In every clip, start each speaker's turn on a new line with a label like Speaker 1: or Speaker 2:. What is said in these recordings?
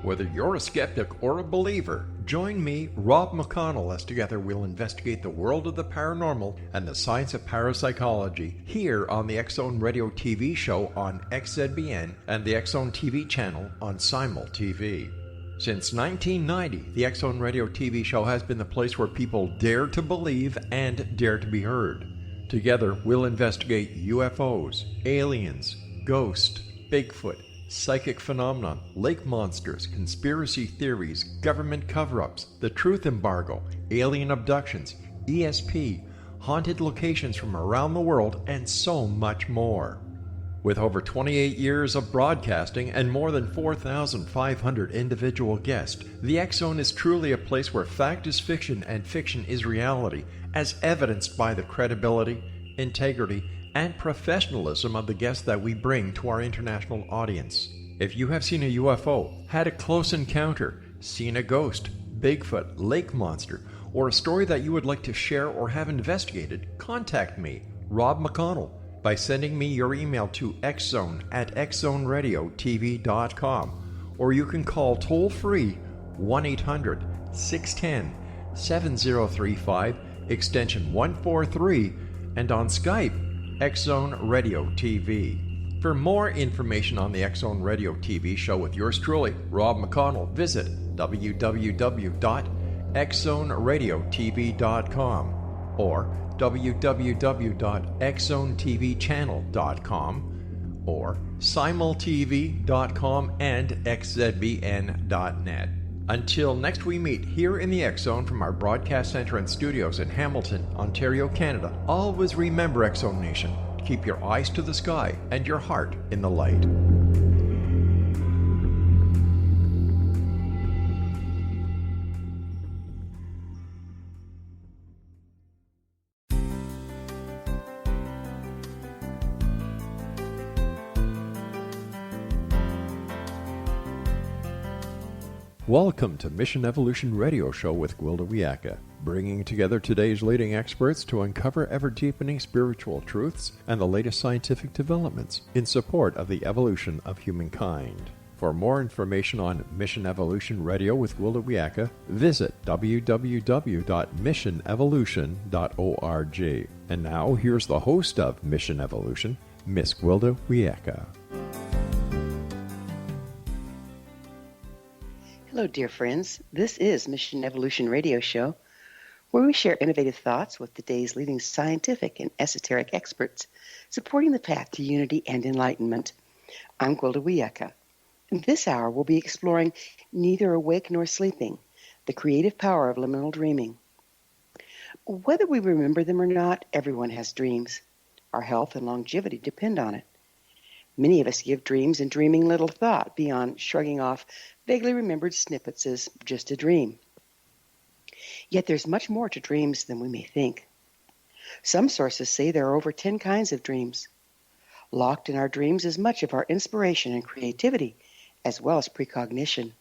Speaker 1: Whether you're a skeptic or a believer, join me, Rob McConnell, as together we'll investigate the world of the paranormal and the science of parapsychology here on the X-Zone Radio TV show on XZBN and the X-Zone TV channel on Simul TV. Since 1990, the X-Zone Radio TV show has been the place where people dare to believe and dare to be heard. Together, we'll investigate UFOs, aliens, ghosts, Bigfoot, psychic phenomenon, lake monsters, conspiracy theories, government cover-ups, the truth embargo, alien abductions, ESP, haunted locations from around the world, and so much more. With over 28 years of broadcasting and more than 4,500 individual guests, the X-Zone is truly a place where fact is fiction and fiction is reality, as evidenced by the credibility, integrity, and professionalism of the guests that we bring to our international audience. If you have seen a UFO, had a close encounter, seen a ghost, Bigfoot, lake monster, or a story that you would like to share or have investigated, contact me, Rob McConnell, by sending me your email to xzone@xzoneradiotv.com, or you can call toll-free 1-800-610-7035, extension 143, and on Skype, X-Zone Radio TV. For more information on the X-Zone Radio TV show with yours truly, Rob McConnell, visit www.xzoneradiotv.com or www.xzonetvchannel.com or simultv.com and xzbn.net. Until next we meet here in the X-Zone from our broadcast center and studios in Hamilton, Ontario, Canada, always remember, X-Zone Nation, keep your eyes to the sky and your heart in the light. Welcome to Mission Evolution Radio Show with Gwilda Wiyaka, bringing together today's leading experts to uncover ever-deepening spiritual truths and the latest scientific developments in support of the evolution of humankind. For more information on Mission Evolution Radio with Gwilda Wiyaka, visit www.missionevolution.org. And now, here's the host of Mission Evolution, Miss Gwilda Wiyaka.
Speaker 2: Hello, dear friends. This is Mission Evolution Radio Show, where we share innovative thoughts with today's leading scientific and esoteric experts, supporting the path to unity and enlightenment. I'm Gwilda Wiyaka. In this hour, we'll be exploring Neither Awake Nor Sleeping, the creative power of liminal dreaming. Whether we remember them or not, everyone has dreams. Our health and longevity depend on it. Many of us give dreams and dreaming little thought beyond shrugging off vaguely remembered snippets as just a dream. Yet there's much more to dreams than we may think. Some sources say there are over 10 kinds of dreams. Locked in our dreams is much of our inspiration and creativity, as well as precognition.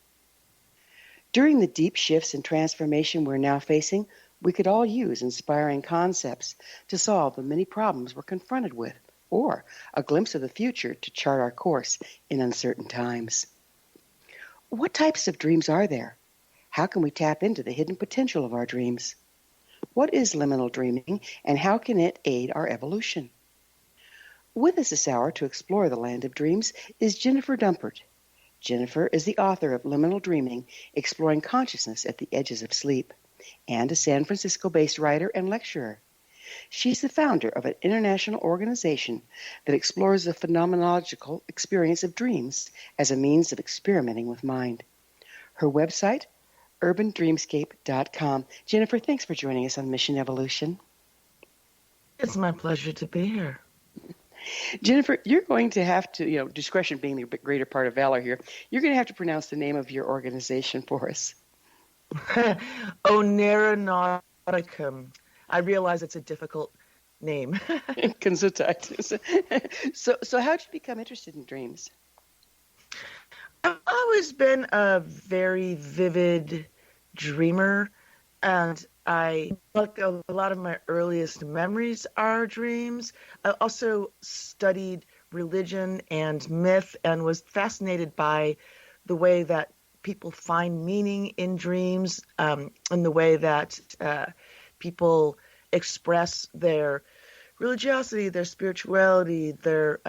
Speaker 2: During the deep shifts and transformation we're now facing, we could all use inspiring concepts to solve the many problems we're confronted with, or a glimpse of the future to chart our course in uncertain times. What types of dreams are there? How can we tap into the hidden potential of our dreams? What is liminal dreaming, and how can it aid our evolution? With us this hour to explore the land of dreams is Jennifer Dumpert. Jennifer is the author of Liminal Dreaming, Exploring Consciousness at the Edges of Sleep, and a San Francisco-based writer and lecturer. She's the founder of an international organization that explores the phenomenological experience of dreams as a means of experimenting with mind. Her website, urbandreamscape.com. Jennifer, thanks for joining us on Mission Evolution.
Speaker 3: It's my pleasure to be here.
Speaker 2: Jennifer, you're going to have to, discretion being the greater part of valor here, you're going to have to pronounce the name of your organization for us.
Speaker 3: Oneironauticum. I realize it's a difficult name.
Speaker 2: Gesundheit. So how did you become interested in dreams?
Speaker 3: I've always been a very vivid dreamer, and a lot of my earliest memories are dreams. I also studied religion and myth and was fascinated by the way that people find meaning in dreams, in the way that people express their religiosity, their spirituality, their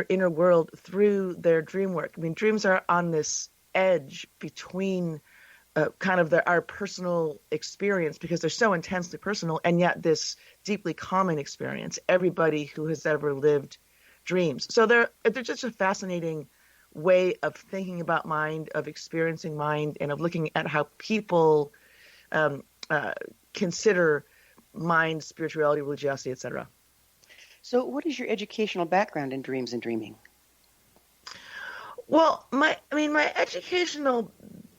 Speaker 3: inner world through their dream work. I mean, dreams are on this edge between kind of our personal experience, because they're so intensely personal, and yet this deeply common experience. Everybody who has ever lived dreams. So they're just a fascinating way of thinking about mind, of experiencing mind, and of looking at how people consider mind, spirituality, religiosity, etc.
Speaker 2: So what is your educational background in dreams and dreaming?
Speaker 3: Well, my educational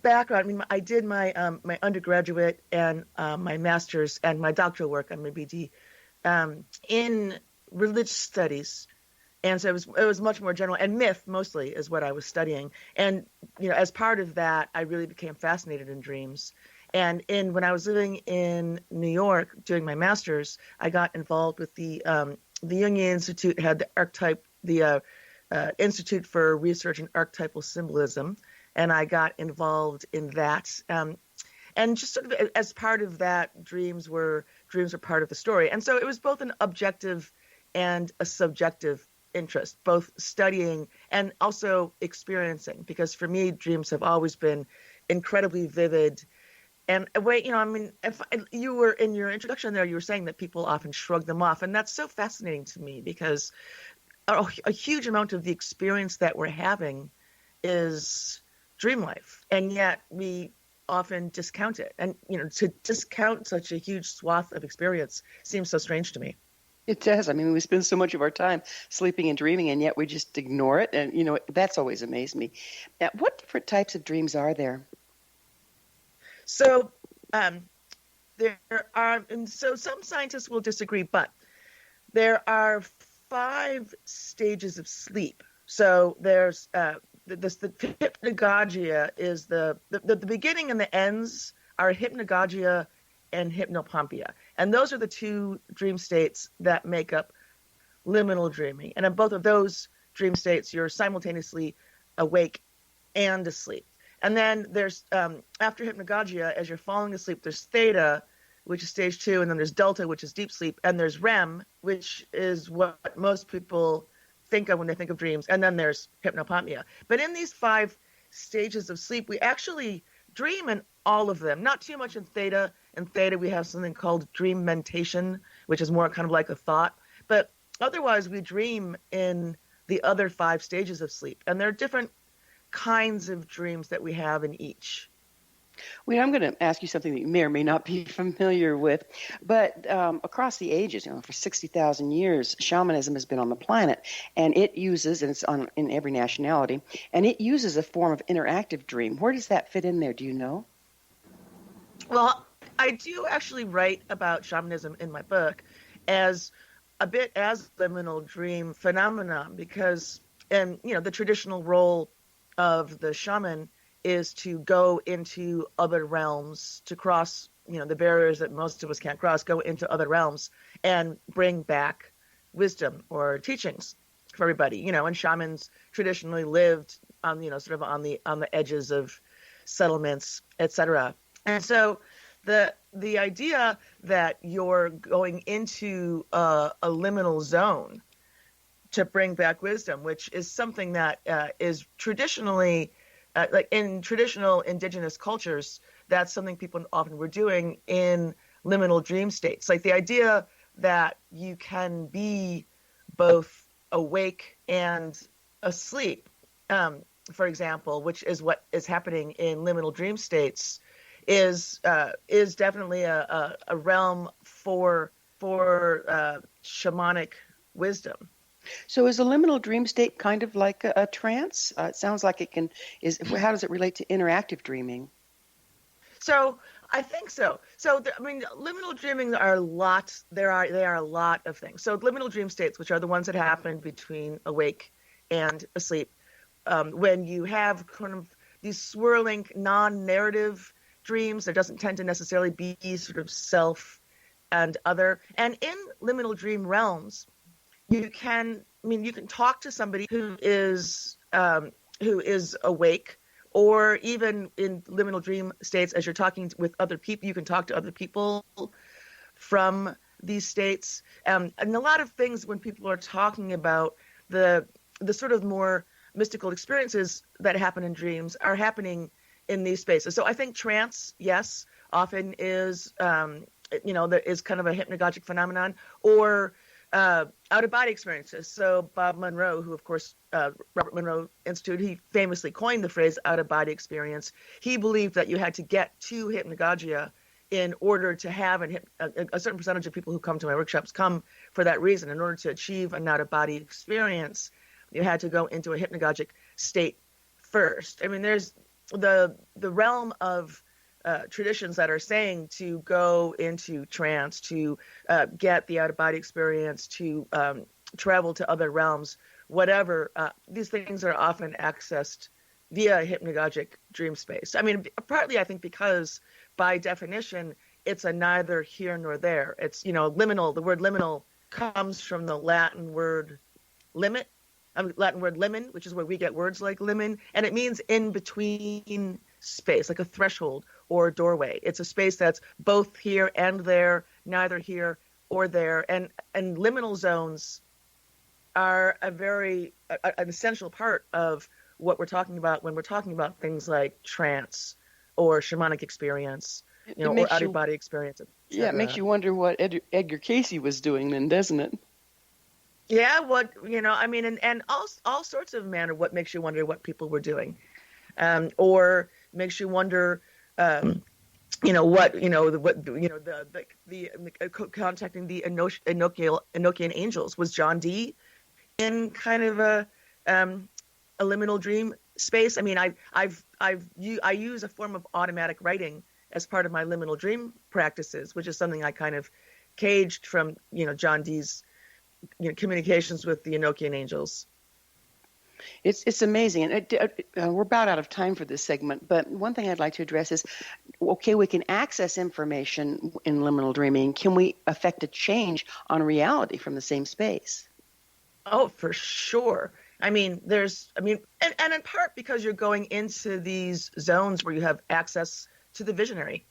Speaker 3: background. I did my my undergraduate and my master's and my doctoral work on my BD in religious studies, and so it was much more general, and myth mostly is what I was studying. And as part of that, I really became fascinated in dreams. And when I was living in New York doing my master's, I got involved with the Jungian Institute, had the Institute for Research in Archetypal Symbolism, and I got involved in that. And just sort of as part of that, dreams were part of the story. And so it was both an objective and a subjective interest, both studying and also experiencing, because for me, dreams have always been incredibly vivid. And if you were in your introduction there, you were saying that people often shrug them off. And that's so fascinating to me, because a huge amount of the experience that we're having is dream life. And yet we often discount it. And, to discount such a huge swath of experience seems so strange to me.
Speaker 2: It does. I mean, we spend so much of our time sleeping and dreaming, and yet we just ignore it. And, that's always amazed me. Now, what different types of dreams are there?
Speaker 3: So there are, and so some scientists will disagree, but there are 5 stages of sleep. So there's the hypnagogia is the beginning, and the ends are hypnagogia and hypnopompia. And those are the 2 dream states that make up liminal dreaming. And in both of those dream states, you're simultaneously awake and asleep. And then there's, after hypnagogia, as you're falling asleep, there's theta, which is stage 2, and then there's delta, which is deep sleep, and there's REM, which is what most people think of when they think of dreams, and then there's hypnopompia. But in these 5 stages of sleep, we actually dream in all of them, not too much in theta. In theta, we have something called dream mentation, which is more kind of like a thought. But otherwise, we dream in the other 5 stages of sleep, and there are different kinds of dreams that we have in each.
Speaker 2: Well, I'm going to ask you something that you may or may not be familiar with, but across the ages, for 60,000 years, shamanism has been on the planet, and it uses, and it's in every nationality, and it uses a form of interactive dream. Where does that fit in there? Do you know? Well,
Speaker 3: I do actually write about shamanism in my book as a bit as liminal dream phenomenon, because, the traditional role of the shaman is to go into other realms, to cross, the barriers that most of us can't cross, go into other realms and bring back wisdom or teachings for everybody, and shamans traditionally lived on, sort of on the edges of settlements, etc. And so the idea that you're going into a liminal zone to bring back wisdom, which is something that is traditionally, like in traditional indigenous cultures, that's something people often were doing in liminal dream states. Like the idea that you can be both awake and asleep, for example, which is what is happening in liminal dream states, is definitely a realm for shamanic wisdom.
Speaker 2: So is a liminal dream state kind of like a trance? It sounds like it can. How does it relate to interactive dreaming?
Speaker 3: So I think so. So liminal dreaming are a lot. They are a lot of things. So liminal dream states, which are the ones that happen between awake and asleep, when you have kind of these swirling, non-narrative dreams, there doesn't tend to necessarily be sort of self and other. And in liminal dream realms, you can talk to somebody who is awake, or even in liminal dream states, as you're talking with other people, you can talk to other people from these states. And a lot of things when people are talking about the sort of more mystical experiences that happen in dreams are happening in these spaces. So I think trance, yes, often is, there is kind of a hypnagogic phenomenon, or out-of-body experiences. So Bob Monroe, who, of course, Robert Monroe Institute, he famously coined the phrase out-of-body experience. He believed that you had to get to hypnagogia in order to have a certain percentage of people who come to my workshops come for that reason. In order to achieve an out-of-body experience, you had to go into a hypnagogic state first. I mean, there's the realm of traditions that are saying to go into trance, to get the out-of-body experience, to travel to other realms, whatever. These things are often accessed via hypnagogic dream space. I mean, partly I think because by definition, it's a neither here nor there. It's, liminal. The word liminal comes from the Latin word limit, Latin word limen, which is where we get words like limen, and it means in between space, like a threshold or a doorway. It's a space that's both here and there, neither here or there. And liminal zones are an essential part of what we're talking about when we're talking about things like trance or shamanic experience, or out-of-body experience.
Speaker 2: Yeah, it makes you wonder what Edgar Cayce was doing then, doesn't it?
Speaker 3: Yeah, and all sorts of manner. What makes you wonder what people were doing, or makes you wonder, contacting the Enochian angels. Was John Dee in kind of a liminal dream space? I mean, I use a form of automatic writing as part of my liminal dream practices, which is something I kind of caged from, John Dee's communications with the Enochian angels.
Speaker 2: It's amazing. And we're about out of time for this segment, but one thing I'd like to address is, okay, we can access information in liminal dreaming. Can we affect a change on reality from the same space?
Speaker 3: Oh, for sure. And in part because you're going into these zones where you have access to the visionary.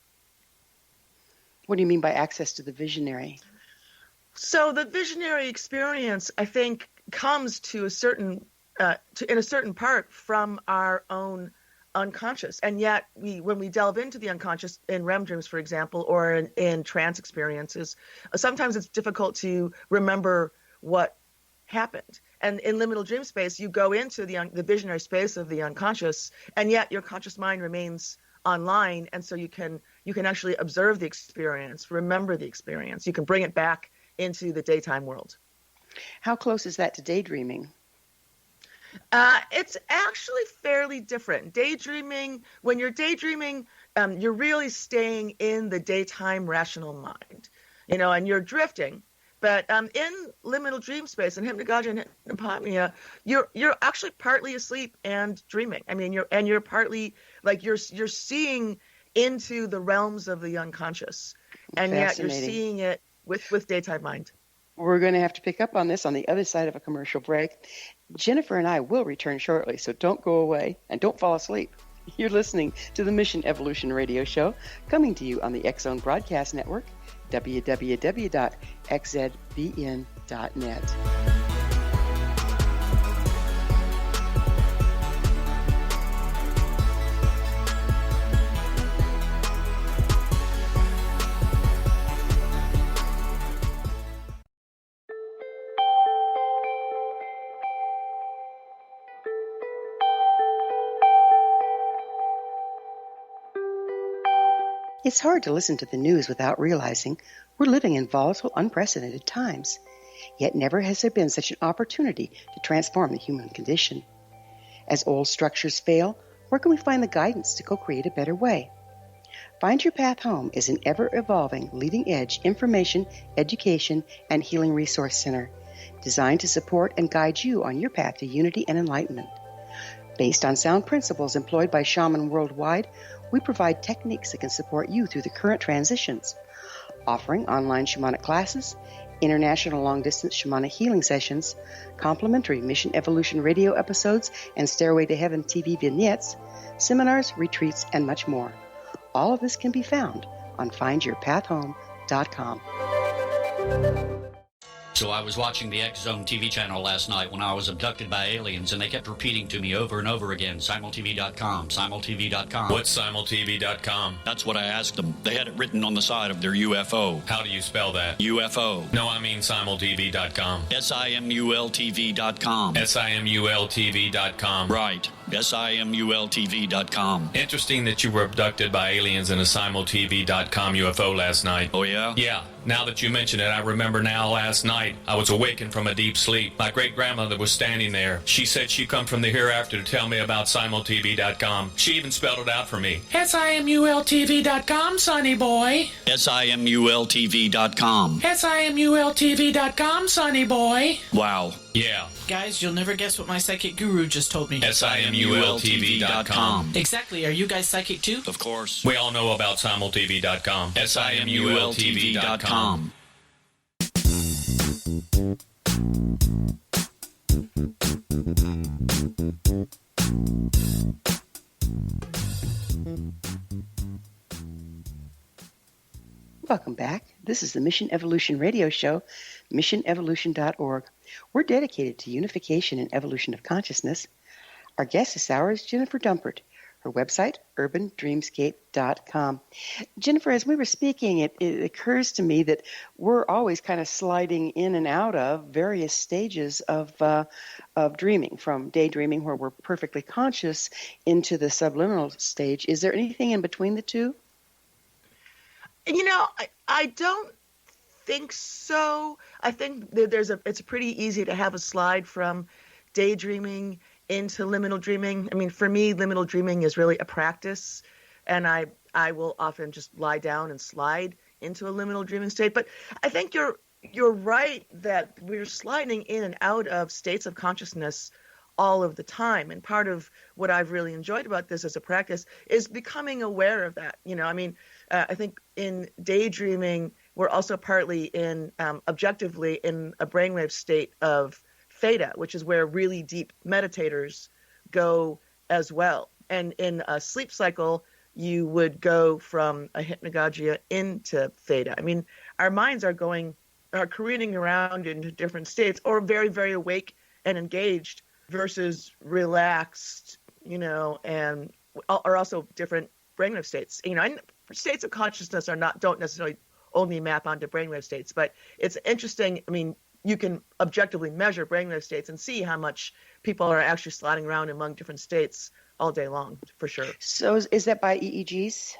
Speaker 2: What do you mean by access to the visionary?
Speaker 3: So the visionary experience, I think, comes to in a certain part from our own unconscious. And yet when we delve into the unconscious in REM dreams, for example, or in trance experiences, sometimes it's difficult to remember what happened. And in liminal dream space, you go into the visionary space of the unconscious, and yet your conscious mind remains online, and so you can actually observe the experience, remember the experience. You can bring it back into the daytime world.
Speaker 2: How close is that to daydreaming?
Speaker 3: It's actually fairly different. Daydreaming, when you're daydreaming, you're really staying in the daytime rational mind, and you're drifting. But in liminal dream space, in hypnagogia and hypopnea, you're actually partly asleep and dreaming. I mean, you're partly like you're seeing into the realms of the unconscious, and yet you're seeing it with daytime mind.
Speaker 2: We're going to have to pick up on this on the other side of a commercial break. Jennifer and I will return shortly, so don't go away and don't fall asleep. You're listening to the Mission Evolution Radio Show, coming to you on the X Zone Broadcast Network, www.xzbn.net. It's hard to listen to the news without realizing we're living in volatile, unprecedented times. Yet never has there been such an opportunity to transform the human condition. As old structures fail, where can we find the guidance to co-create a better way? Find Your Path Home is an ever-evolving, leading-edge information, education, and healing resource center designed to support and guide you on your path to unity and enlightenment. Based on sound principles employed by shaman worldwide, we provide techniques that can support you through the current transitions, offering online shamanic classes, international long-distance shamanic healing sessions, complimentary Mission Evolution radio episodes and Stairway to Heaven TV vignettes, seminars, retreats, and much more. All of this can be found on findyourpathhome.com.
Speaker 4: So I was watching the X Zone TV channel last night when I was abducted by aliens, and they kept repeating to me over and over again, simultv.com, simultv.com.
Speaker 5: What's simultv.com?
Speaker 4: That's what I asked them. They had it written on the side of their UFO.
Speaker 5: How do you spell that?
Speaker 4: UFO.
Speaker 5: No, I mean simultv.com.
Speaker 4: simultv.com.
Speaker 5: simultv.com.
Speaker 4: Right. simultv.com.
Speaker 5: Interesting that you were abducted by aliens in a simultv.com UFO last night.
Speaker 4: Oh, yeah?
Speaker 5: Yeah. Now that you mention it, I remember now last night I was awakened from a deep sleep. My great-grandmother was standing there. She said she'd come from the hereafter to tell me about simultv.com. She even spelled it out for me. simultv.com, sonny boy.
Speaker 4: simultv.com.
Speaker 5: simultv.com, sonny boy.
Speaker 4: Wow.
Speaker 5: Yeah.
Speaker 6: Guys, you'll never guess what my psychic guru just told me.
Speaker 5: simultv.com.
Speaker 6: Exactly. Are you guys psychic too?
Speaker 4: Of course.
Speaker 5: We all know about simultv.com. simultv.com.
Speaker 2: Welcome back. This is the Mission Evolution Radio Show, missionevolution.org. We're dedicated to unification and evolution of consciousness. Our guest this hour is Jennifer Dumpert. Her website, urbandreamscape.com. Jennifer, as we were speaking, it occurs to me that we're always kind of sliding in and out of various stages of dreaming, from daydreaming, where we're perfectly conscious, into the subliminal stage. Is there anything in between the two?
Speaker 3: You know, I don't think so. I think that it's pretty easy to have a slide from daydreaming into liminal dreaming. I mean, for me, liminal dreaming is really a practice, and I will often just lie down and slide into a liminal dreaming state. But I think you're right that we're sliding in and out of states of consciousness all of the time. And part of what I've really enjoyed about this as a practice is becoming aware of that. You know, I mean, I think in daydreaming, we're also partly in objectively in a brainwave state of theta, which is where really deep meditators go as well. And in a sleep cycle, you would go from a hypnagogia into theta. I mean, our minds are careening around into different states, or very, very awake and engaged versus relaxed, you know, and are also different brainwave states. You know, and states of consciousness don't necessarily only map onto brainwave states, but it's interesting. I mean, you can objectively measure brainwave states and see how much people are actually sliding around among different states all day long, for sure.
Speaker 2: So is that by EEGs?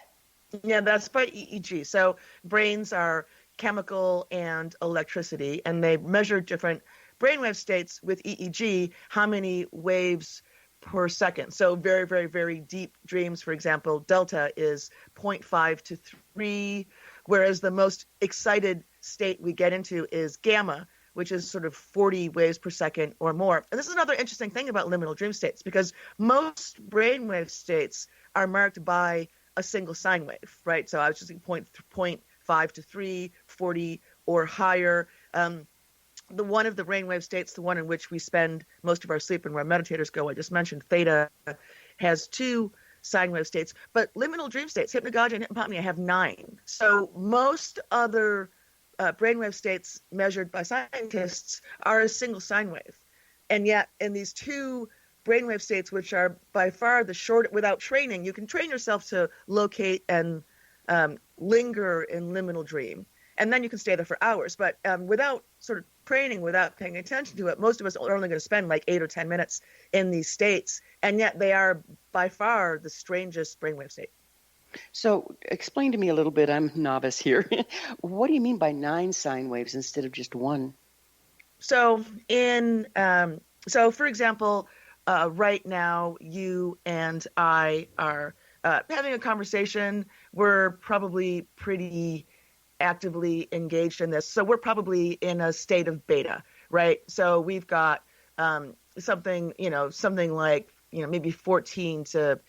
Speaker 3: Yeah, that's by EEG. So brains are chemical and electricity, and they measure different brainwave states with EEG, how many waves per second. So very, very, very deep dreams, for example, delta is 0.5 to 3, whereas the most excited state we get into is gamma, which is sort of 40 waves per second or more. And this is another interesting thing about liminal dream states, because most brainwave states are marked by a single sine wave, right? So I was just saying 0.5 to 3, 40 or higher. The one of the brainwave states, the one in which we spend most of our sleep and where meditators go, I just mentioned, theta, has 2 sine wave states. But liminal dream states, hypnagogia and hypopnea, have 9. So most other brainwave states measured by scientists are a single sine wave. And yet in these 2 brainwave states, which are by far the short, without training, you can train yourself to locate and linger in liminal dream. And then you can stay there for hours. But without sort of training, without paying attention to it, most of us are only going to spend like 8 or 10 minutes in these states. And yet they are by far the strangest brainwave state.
Speaker 2: So explain to me a little bit. I'm a novice here. What do you mean by 9 sine waves instead of just 1?
Speaker 3: So for example, right now you and I are having a conversation. We're probably pretty actively engaged in this. So we're probably in a state of beta, right? So we've got something like, maybe 14 to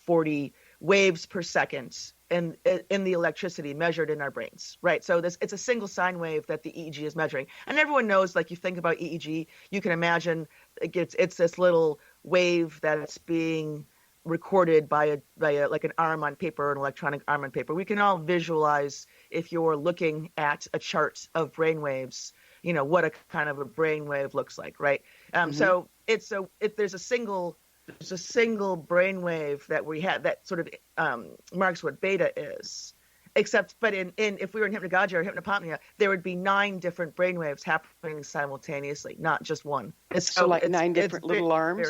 Speaker 3: 40 waves per second in the electricity measured in our brains, right? So it's a single sine wave that the EEG is measuring. And everyone knows, like, you think about EEG, you can imagine it's this little wave that's being recorded by a like an arm on paper, an electronic arm on paper. We can all visualize, if you're looking at a chart of brain waves, what a kind of a brain wave looks like, right? So there's a single brainwave that we had that sort of marks what beta is. But if we were in hypnagogia or hypnopomnia, there would be 9 different brainwaves happening simultaneously, not just one.
Speaker 2: So like 9 different little arms.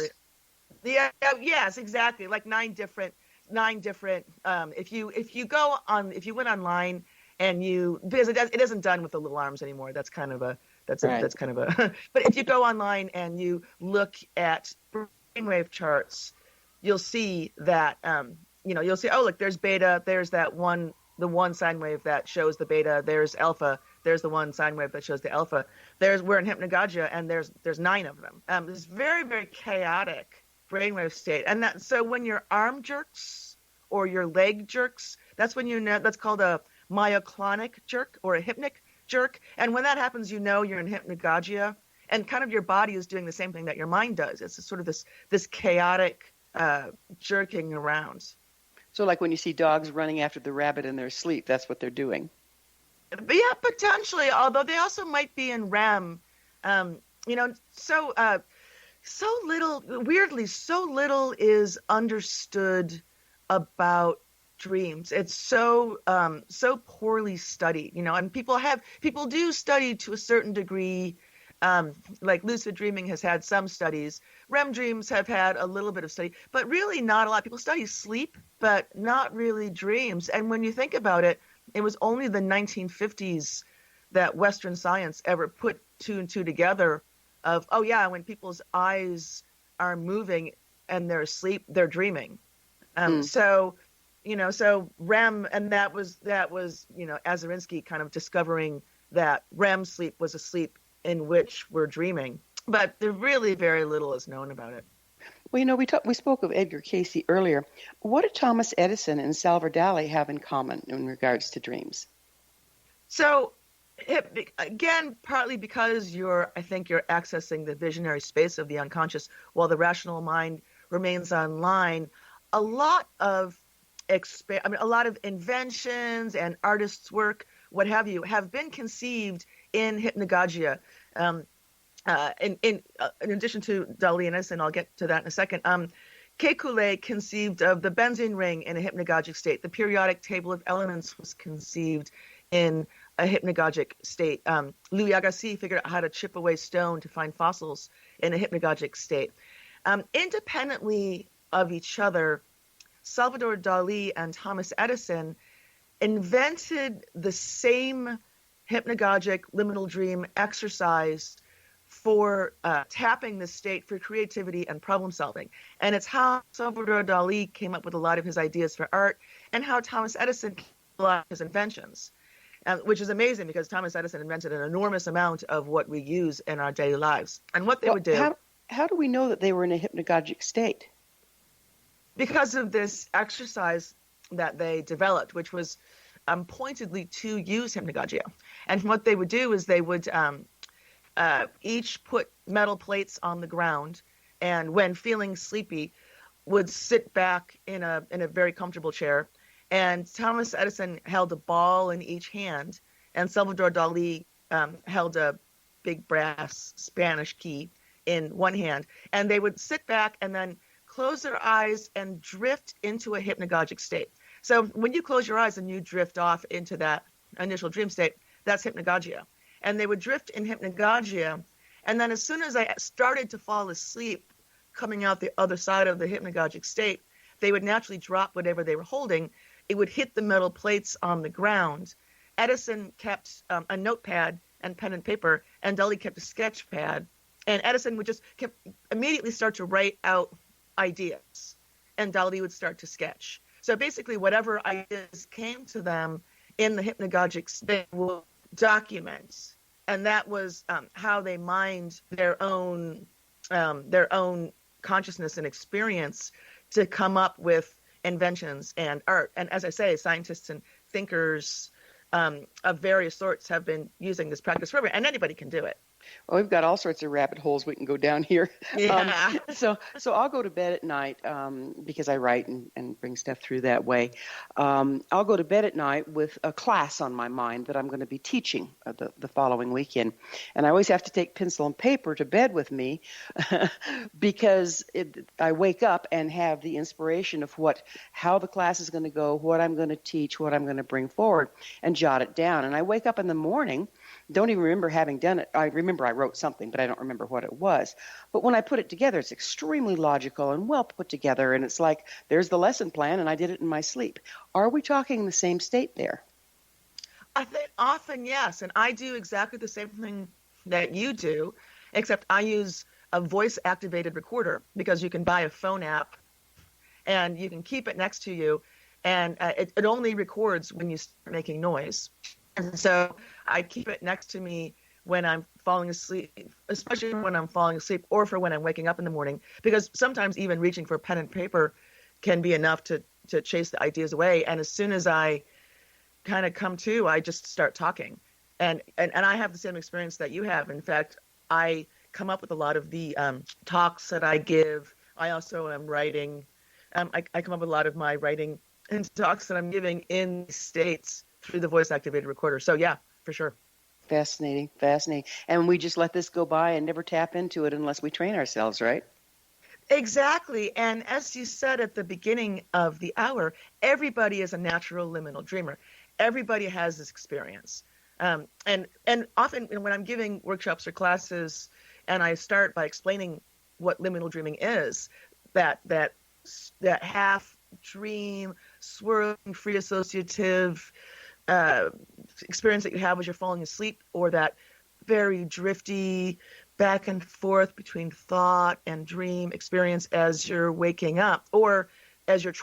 Speaker 3: Yes, exactly. Like 9 different. If you went online and because it isn't done with the little arms anymore. That's kind of a. But if you go online and you look at brainwave charts, you'll see that you'll see, oh, look, there's beta, there's the one sine wave that shows the beta, there's alpha, there's the one sine wave that shows the alpha. We're in hypnagogia, and there's 9 of them. It's very, very chaotic brainwave state, and so when your arm jerks or your leg jerks, that's when that's called a myoclonic jerk or a hypnic jerk. And when that happens, you're in hypnagogia, and kind of your body is doing the same thing that your mind does. It's sort of this chaotic jerking around.
Speaker 2: So like when you see dogs running after the rabbit in their sleep, that's what they're doing.
Speaker 3: But yeah, potentially, although they also might be in REM. So little is understood about dreams. It's so poorly studied, and people do study to a certain degree. Like lucid dreaming has had some studies. REM dreams have had a little bit of study, but really not a lot. People study sleep, but not really dreams. And when you think about it, it was only the 1950s that Western science ever put 2 and 2 together of, oh yeah, when people's eyes are moving and they're asleep, they're dreaming. So REM, and that was Azarinsky kind of discovering that REM sleep was a sleep in which we're dreaming, but there really very little is known about it.
Speaker 2: Well, we spoke of Edgar Cayce earlier. What do Thomas Edison and Salvador Dali have in common in regards to dreams?
Speaker 3: So, again, partly because you're accessing the visionary space of the unconscious while the rational mind remains online. A lot of inventions and artists' work, what have you, have been conceived in hypnagogia. In addition to Dali and Edison, I'll get to that in a second. Kekulé conceived of the benzene ring in a hypnagogic state. The periodic table of elements was conceived in a hypnagogic state. Louis Agassiz figured out how to chip away stone to find fossils in a hypnagogic state. Independently of each other, Salvador Dali and Thomas Edison invented the same hypnagogic liminal dream exercise for tapping the state for creativity and problem solving. And it's how Salvador Dali came up with a lot of his ideas for art, and how Thomas Edison came up with a lot of his inventions, which is amazing because Thomas Edison invented an enormous amount of what we use in our daily lives. And what they would do...
Speaker 2: How do we know that they were in a hypnagogic state?
Speaker 3: Because of this exercise that they developed, which was pointedly to use hypnagogia. And what they would do is they would each put metal plates on the ground, and when feeling sleepy, would sit back in a very comfortable chair. And Thomas Edison held a ball in each hand, and Salvador Dali held a big brass Spanish key in one hand. And they would sit back and then close their eyes and drift into a hypnagogic state. So when you close your eyes and you drift off into that initial dream state, that's hypnagogia. And they would drift in hypnagogia, and then as soon as I started to fall asleep, coming out the other side of the hypnagogic state, they would naturally drop whatever they were holding. It would hit the metal plates on the ground. Edison kept a notepad and pen and paper, and Dali kept a sketch pad. And Edison would just immediately start to write out ideas, and Dali would start to sketch. So basically, whatever ideas came to them in the hypnagogic state will document, and that was how they mined their own consciousness and experience to come up with inventions and art. And as I say, scientists and thinkers of various sorts have been using this practice forever, and anybody can do it.
Speaker 2: Well, we've got all sorts of rabbit holes we can go down here.
Speaker 3: Yeah.
Speaker 2: So I'll go to bed at night because I write and bring stuff through that way. I'll go to bed at night with a class on my mind that I'm going to be teaching the following weekend. And I always have to take pencil and paper to bed with me because I wake up and have the inspiration of how the class is going to go, what I'm going to teach, what I'm going to bring forward, and jot it down. And I wake up in the morning, don't even remember having done it. I remember I wrote something, but I don't remember what it was. But when I put it together, it's extremely logical and well put together, and it's like there's the lesson plan, and I did it in my sleep. Are we talking the same state there?
Speaker 3: I think often, yes. And I do exactly the same thing that you do, except I use a voice-activated recorder because you can buy a phone app and you can keep it next to you, and it only records when you start making noise. And so I keep it next to me when I'm falling asleep, especially when I'm falling asleep or for when I'm waking up in the morning, because sometimes even reaching for pen and paper can be enough to chase the ideas away. And as soon as I kind of come to, I just start talking. And I have the same experience that you have. In fact, I come up with a lot of the talks that I give. I also am writing. I come up with a lot of my writing and talks that I'm giving in states through the voice-activated recorder. So yeah, for sure.
Speaker 2: Fascinating. And we just let this go by and never tap into it unless we train ourselves, right?
Speaker 3: Exactly. And as you said at the beginning of the hour, everybody is a natural liminal dreamer. Everybody has this experience. And often when I'm giving workshops or classes and I start by explaining what liminal dreaming is, that half dream, swirling, free associative experience that you have as you're falling asleep, or that very drifty back and forth between thought and dream experience as you're waking up, or as you're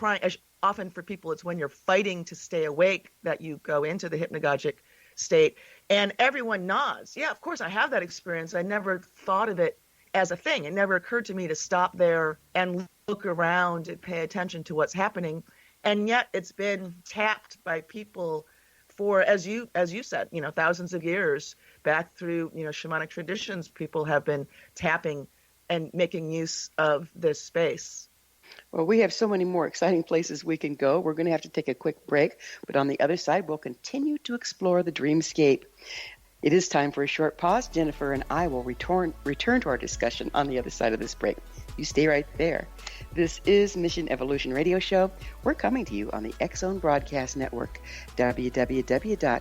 Speaker 3: often for people, it's when you're fighting to stay awake that you go into the hypnagogic state. And everyone nods. Yeah, of course I have that experience. I never thought of it as a thing. It never occurred to me to stop there and look around and pay attention to what's happening. And yet it's been tapped by people for, as you said, thousands of years back through, shamanic traditions. People have been tapping and making use of this space.
Speaker 2: Well, we have so many more exciting places we can go. We're going to have to take a quick break, but on the other side, we'll continue to explore the dreamscape. It is time for a short pause. Jennifer and I will return to our discussion on the other side of this break. You stay right there. This is Mission Evolution Radio Show. We're coming to you on the X-Zone Broadcast Network, www.xzbn.net.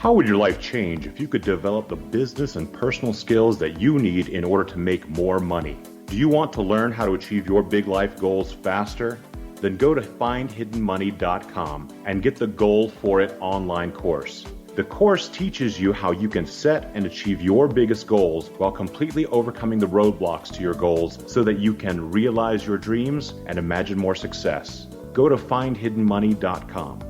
Speaker 7: How would your life change if you could develop the business and personal skills that you need in order to make more money? Do you want to learn how to achieve your big life goals faster? Then go to findhiddenmoney.com and get the Goal for It online course. The course teaches you how you can set and achieve your biggest goals while completely overcoming the roadblocks to your goals so that you can realize your dreams and imagine more success. Go to findhiddenmoney.com.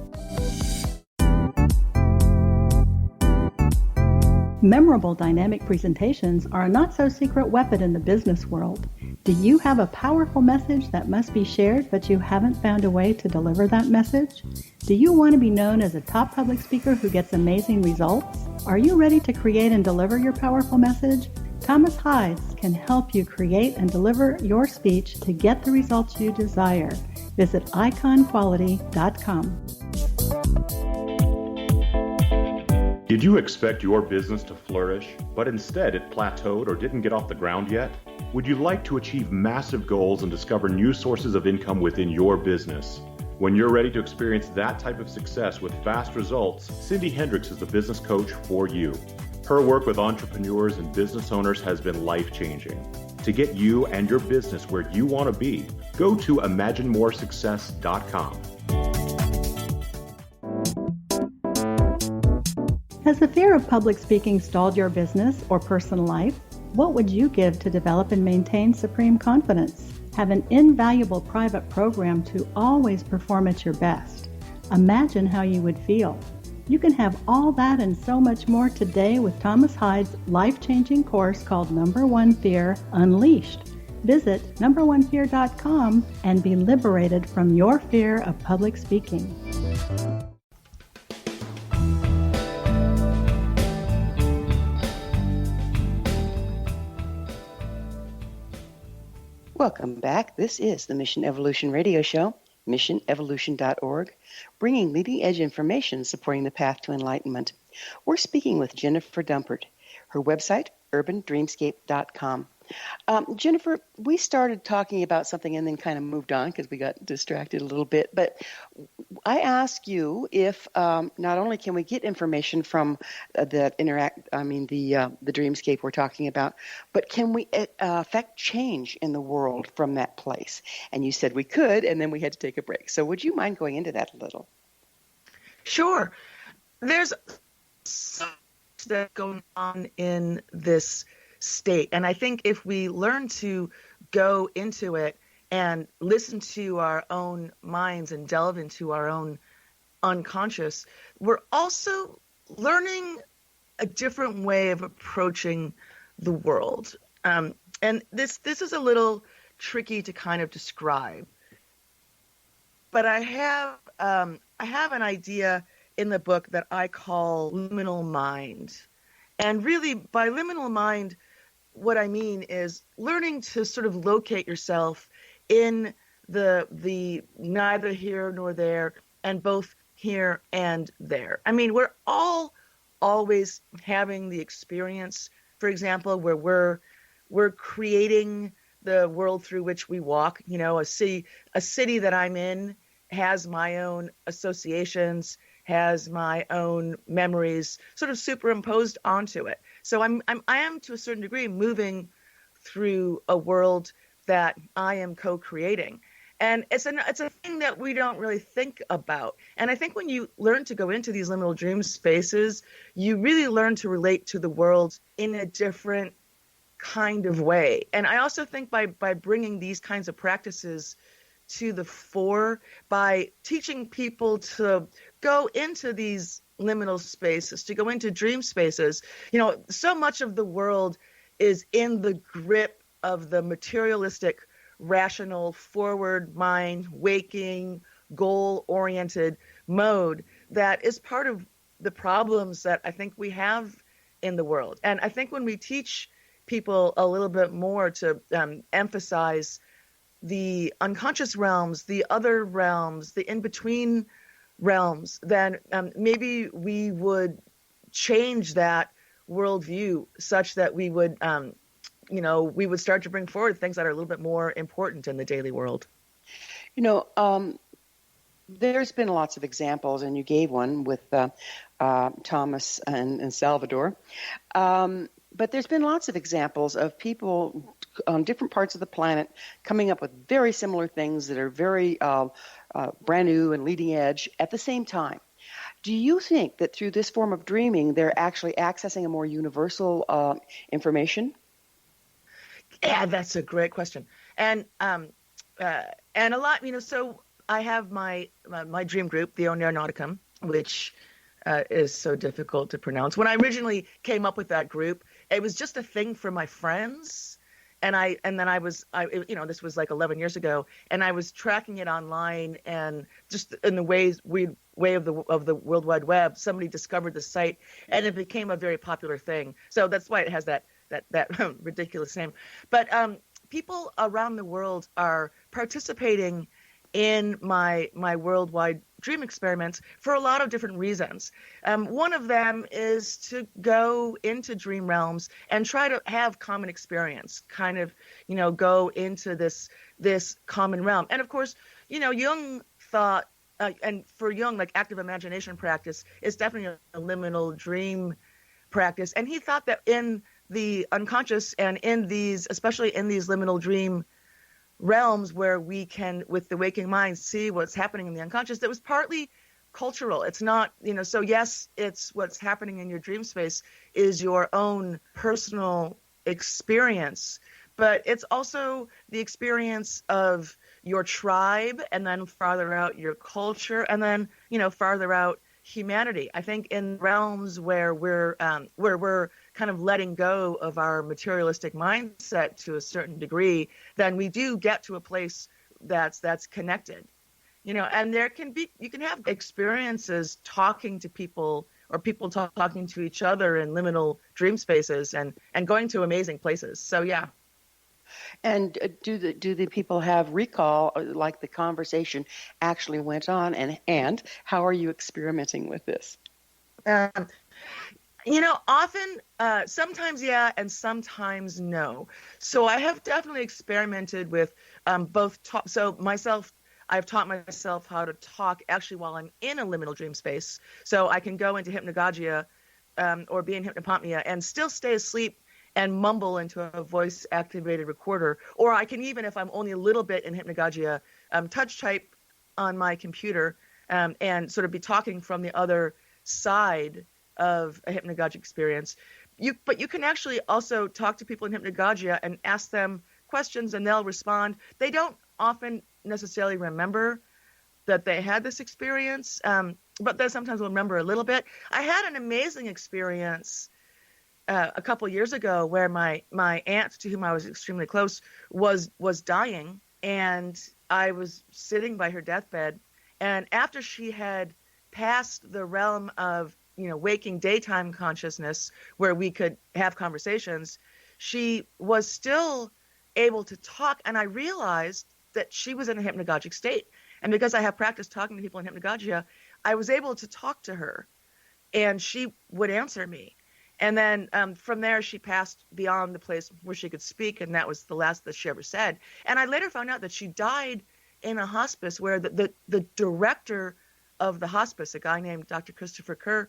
Speaker 8: Memorable dynamic presentations are a not-so-secret weapon in the business world. Do you have a powerful message that must be shared, but you haven't found a way to deliver that message? Do you want to be known as a top public speaker who gets amazing results? Are you ready to create and deliver your powerful message? Thomas Hides can help you create and deliver your speech to get the results you desire. Visit iconquality.com.
Speaker 7: Did you expect your business to flourish, but instead it plateaued or didn't get off the ground yet? Would you like to achieve massive goals and discover new sources of income within your business? When you're ready to experience that type of success with fast results, Cindy Hendricks is the business coach for you. Her work with entrepreneurs and business owners has been life-changing. To get you and your business where you want to be, go to imaginemoresuccess.com.
Speaker 8: Has the fear of public speaking stalled your business or personal life? What would you give to develop and maintain supreme confidence? have an invaluable private program to always perform at your best. Imagine how you would feel. You can have all that and so much more today with Thomas Hyde's life-changing course called Number One Fear Unleashed. Visit numberonefear.com and be liberated from your fear of public speaking.
Speaker 2: Welcome back. This is the Mission Evolution Radio Show, missionevolution.org, bringing leading-edge information supporting the path to enlightenment. We're speaking with Jennifer Dumpert. Her website, urbandreamscape.com. Jennifer, we started talking about something and then kind of moved on because we got distracted a little bit. But I ask you if not only can we get information from the dreamscape we're talking about, but can we affect change in the world from that place? And you said we could, and then we had to take a break. So would you mind going into that a little?
Speaker 3: Sure. There's so much that's going on in this state. And I think if we learn to go into it and listen to our own minds and delve into our own unconscious, we're also learning a different way of approaching the world. And this is a little tricky to kind of describe. But I have an idea in the book that I call liminal mind. And really, by liminal mind, what I mean is learning to sort of locate yourself in the neither here nor there and both here and there. I mean, we're all always having the experience, for example, where we're creating the world through which we walk. You know, a city that I'm in has my own associations, has my own memories sort of superimposed onto it. So I am to a certain degree moving through a world that I am co-creating. And it's a thing that we don't really think about. And I think when you learn to go into these liminal dream spaces, you really learn to relate to the world in a different kind of way. And I also think by bringing these kinds of practices to the fore, by teaching people to go into these liminal spaces, to go into dream spaces, you know, so much of the world is in the grip of the materialistic, rational, forward mind, waking, goal-oriented mode that is part of the problems that I think we have in the world. And I think when we teach people a little bit more to emphasize the unconscious realms, the other realms, the in-between realms, then maybe we would change that worldview such that we would, we would start to bring forward things that are a little bit more important in the daily world.
Speaker 2: You know, there's been lots of examples, and you gave one with Thomas and Salvador. But there's been lots of examples of people on different parts of the planet coming up with very similar things that are very brand new and leading edge at the same time. Do you think that through this form of dreaming, they're actually accessing a more universal information?
Speaker 3: Yeah, that's a great question. And a lot, so I have my dream group, the Oneironauticum, which is so difficult to pronounce. When I originally came up with that group, it was just a thing for my friends. And then this was like 11 years ago, and I was tracking it online, and just in the way of the World Wide Web, somebody discovered the site, and it became a very popular thing. So that's why it has that ridiculous name. But people around the world are participating in my worldwide dream experiments for a lot of different reasons. One of them is to go into dream realms and try to have common experience, kind of, go into this common realm. And of course, Jung thought, and for Jung, like active imagination practice is definitely a liminal dream practice. And he thought that in the unconscious and especially in these liminal dream realms where we can, with the waking mind, see what's happening in the unconscious, that was partly cultural. It's not, so yes, it's what's happening in your dream space is your own personal experience, but it's also the experience of your tribe, and then farther out your culture, and then, farther out humanity. I think in realms where we're kind of letting go of our materialistic mindset to a certain degree, then we do get to a place that's connected. And you can have experiences talking to people, or people talking to each other in liminal dream spaces, and going to amazing places. So yeah.
Speaker 2: And do the people have recall, like the conversation actually went on, and how are you experimenting with this?
Speaker 3: Often, sometimes yeah, and sometimes no. So I have definitely experimented with both. I've taught myself how to talk actually while I'm in a liminal dream space. So I can go into hypnagogia or be in hypnopompia and still stay asleep and mumble into a voice-activated recorder. Or I can, even if I'm only a little bit in hypnagogia, touch type on my computer and sort of be talking from the other side of a hypnagogic experience. But you can actually also talk to people in hypnagogia and ask them questions, and they'll respond. They don't often necessarily remember that they had this experience, but they sometimes will remember a little bit. I had an amazing experience a couple years ago where my aunt, to whom I was extremely close, was dying, and I was sitting by her deathbed. And after she had passed the realm of waking daytime consciousness, where we could have conversations, she was still able to talk, and I realized that she was in a hypnagogic state. And because I have practiced talking to people in hypnagogia, I was able to talk to her, and she would answer me. And then from there, she passed beyond the place where she could speak, and that was the last that she ever said. And I later found out that she died in a hospice where the director of the hospice, a guy named Dr. Christopher Kerr,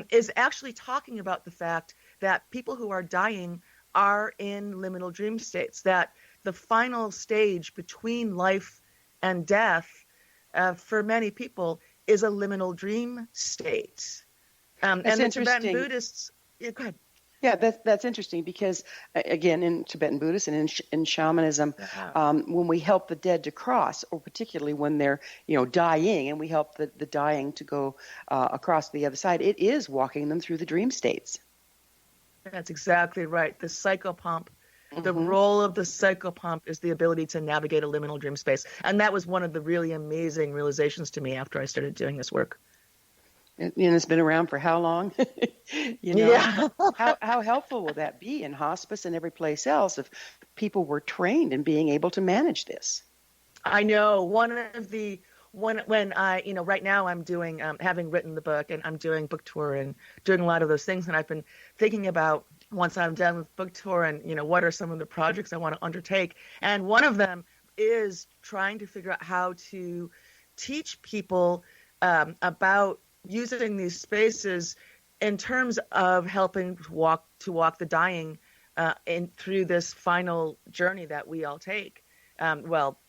Speaker 3: is actually talking about the fact that people who are dying are in liminal dream states, that the final stage between life and death for many people is a liminal dream state. And the Tibetan Buddhists... Yeah, go ahead.
Speaker 2: Yeah, that's interesting because, again, in Tibetan Buddhism and in shamanism, when we help the dead to cross, or particularly when they're dying, and we help the dying to go across the other side, it is walking them through the dream states.
Speaker 3: That's exactly right. The psychopomp, the role of the psychopomp is the ability to navigate a liminal dream space. And that was one of the really amazing realizations to me after I started doing this work.
Speaker 2: It's been around for how long?
Speaker 3: Yeah.
Speaker 2: How helpful will that be in hospice and every place else if people were trained in being able to manage this?
Speaker 3: I know. When I, right now I'm doing, having written the book, and I'm doing book tour and doing a lot of those things. And I've been thinking about, once I'm done with book tour, and, what are some of the projects I want to undertake. And one of them is trying to figure out how to teach people about using these spaces in terms of helping to walk the dying through this final journey that we all take.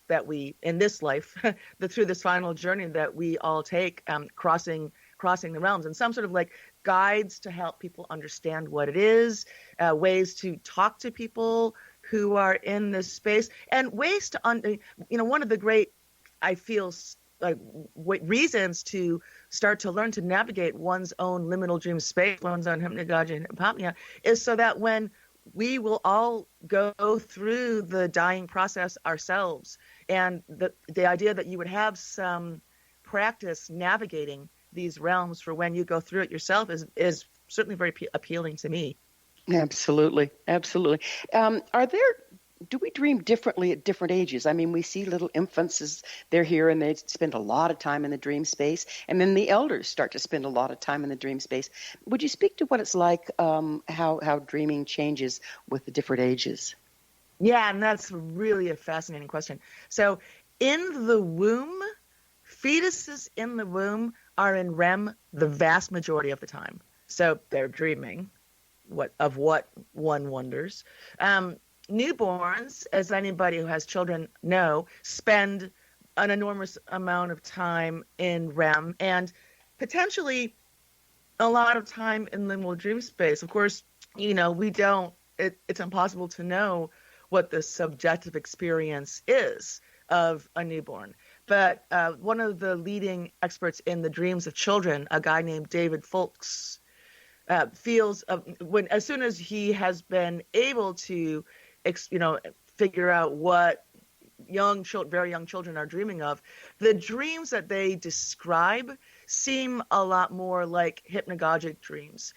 Speaker 3: That we, in this life, through this final journey that we all take, crossing the realms, and some sort of like guides to help people understand what it is, ways to talk to people who are in this space, and ways to, one of the great, I feel, like reasons to start to learn to navigate one's own liminal dream space, one's own hypnagogia and hypopnea, is so that when we will all go through the dying process ourselves, and the idea that you would have some practice navigating these realms for when you go through it yourself is certainly very appealing to me.
Speaker 2: Absolutely. Do we dream differently at different ages? I mean, we see little infants as they're here and they spend a lot of time in the dream space, and then the elders start to spend a lot of time in the dream space. Would you speak to what it's like, how dreaming changes with the different ages?
Speaker 3: Yeah, and that's really a fascinating question. So in the womb, fetuses in the womb are in REM the vast majority of the time. So they're dreaming of what one wonders. Newborns, as anybody who has children know, spend an enormous amount of time in REM and potentially a lot of time in liminal dream space. Of course, it's impossible to know what the subjective experience is of a newborn. But one of the leading experts in the dreams of children, a guy named David Folks, feels as soon as he has been able to, figure out what very young children are dreaming of, the dreams that they describe seem a lot more like hypnagogic dreams.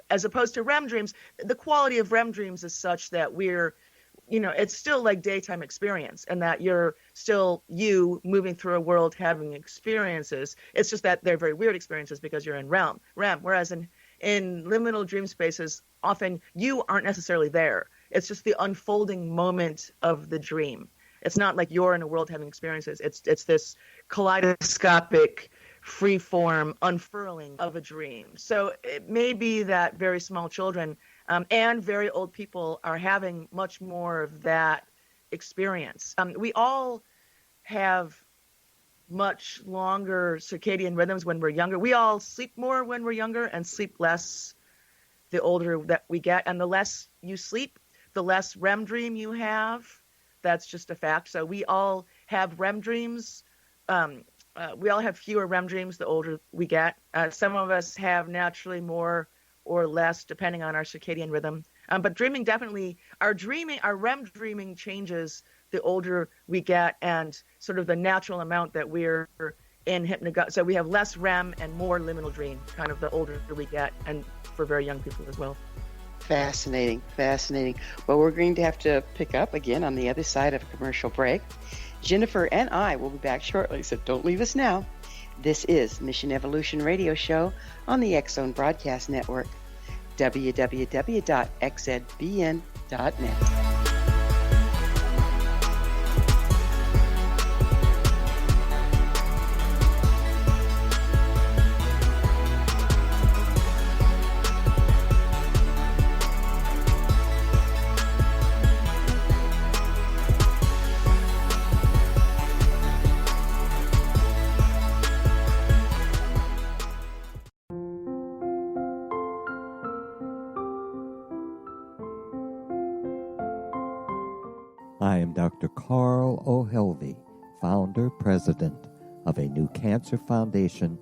Speaker 3: As opposed to REM dreams, the quality of REM dreams is such that it's still like daytime experience, and that you're still you moving through a world having experiences. It's just that they're very weird experiences because you're in REM. Whereas in liminal dream spaces, often you aren't necessarily there. It's just the unfolding moment of the dream. It's not like you're in a world having experiences. It's this kaleidoscopic, free-form unfurling of a dream. So it may be that very small children and very old people are having much more of that experience. We all have much longer circadian rhythms when we're younger. We all sleep more when we're younger and sleep less the older that we get. And the less you sleep, the less REM dream you have. That's just a fact. So we all have REM dreams. We all have fewer REM dreams the older we get. Some of us have naturally more or less, depending on our circadian rhythm. But dreaming definitely, our REM dreaming changes the older we get, and sort of the natural amount that we're in hypnagogic. So we have less REM and more liminal dream, kind of the older we get, and for very young people as well.
Speaker 2: Fascinating. Well, we're going to have to pick up again on the other side of a commercial break. Jennifer and I will be back shortly, so don't leave us now. This is Mission Evolution Radio Show on the X-Zone Broadcast Network, www.xzbn.net.
Speaker 9: I am Dr. Carl O'Helvey, founder, president of a new cancer foundation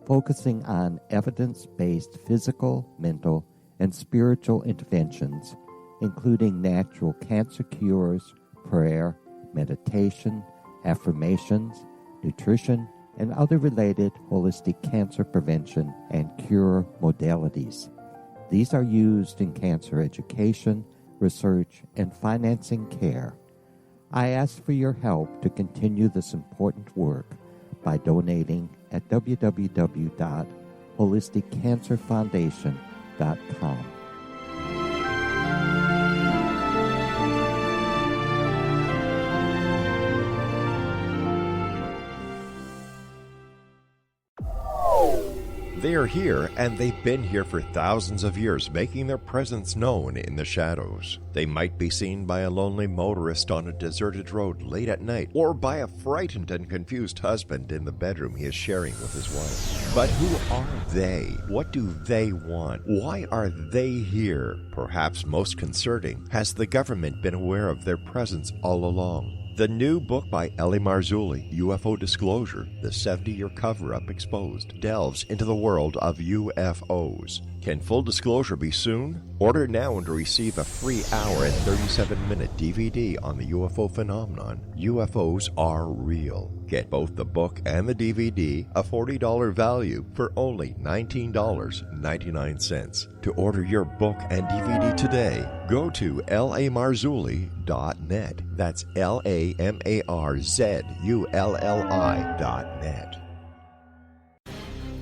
Speaker 9: focusing on evidence-based physical, mental, and spiritual interventions, including natural cancer cures, prayer, meditation, affirmations, nutrition, and other related holistic cancer prevention and cure modalities. These are used in cancer education, research, and financing care. I ask for your help to continue this important work by donating at www.holisticcancerfoundation.com.
Speaker 1: They are here, and they've been here for thousands of years, making their presence known in the shadows. They might be seen by a lonely motorist on a deserted road late at night, or by a frightened and confused husband in the bedroom he is sharing with his wife. But who are they? What do they want? Why are they here? Perhaps most concerning, has the government been aware of their presence all along? The new book by Ellie Marzulli, UFO Disclosure, the 70-year cover-up exposed, delves into the world of UFOs. Can full disclosure be soon? Order now and receive a free hour and 37-minute DVD on the UFO phenomenon. UFOs are real. Get both the book and the DVD, a $40 value, for only $19.99. To order your book and DVD today, go to lamarzulli.net. That's LAMARZULLI.net.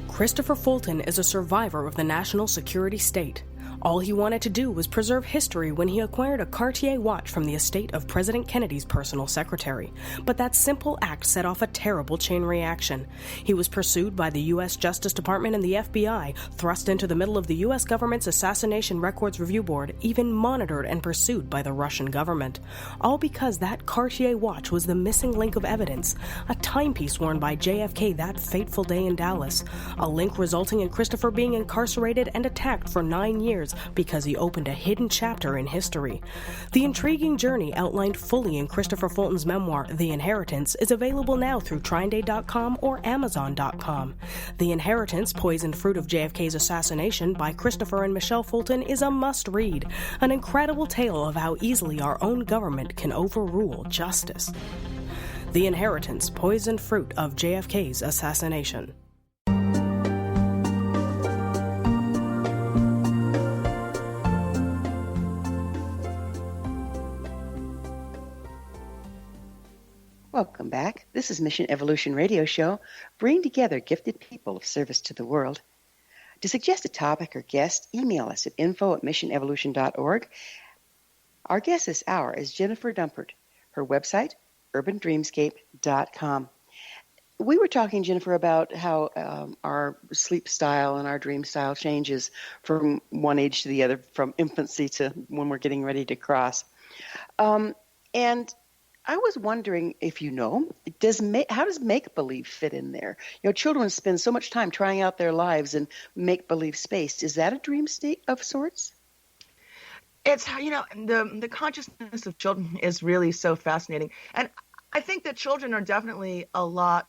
Speaker 10: Christopher Fulton is a survivor of the national security state. All he wanted to do was preserve history when he acquired a Cartier watch from the estate of President Kennedy's personal secretary. But that simple act set off a terrible chain reaction. He was pursued by the U.S. Justice Department and the FBI, thrust into the middle of the U.S. government's Assassination Records Review Board, even monitored and pursued by the Russian government. All because that Cartier watch was the missing link of evidence, a timepiece worn by JFK that fateful day in Dallas, a link resulting in Christopher being incarcerated and attacked for 9 years years because he opened a hidden chapter in history. The intriguing journey outlined fully in Christopher Fulton's memoir, The Inheritance, is available now through TrineDay.com or Amazon.com. The Inheritance, Poisoned Fruit of JFK's Assassination by Christopher and Michelle Fulton is a must-read, an incredible tale of how easily our own government can overrule justice. The Inheritance, Poisoned Fruit of JFK's Assassination.
Speaker 2: Welcome back. This is Mission Evolution Radio Show, bringing together gifted people of service to the world. To suggest a topic or guest, email us at info@missionevolution.org. Our guest this hour is Jennifer Dumpert. Her website, urbandreamscape.com. We were talking, Jennifer, about how our sleep style and our dream style changes from one age to the other, from infancy to when we're getting ready to cross. And I was wondering if you know, how does make-believe fit in there? You know, children spend so much time trying out their lives in make-believe space. Is that a dream state of sorts?
Speaker 3: It's, you know, the consciousness of children is really so fascinating. And I think that children are definitely a lot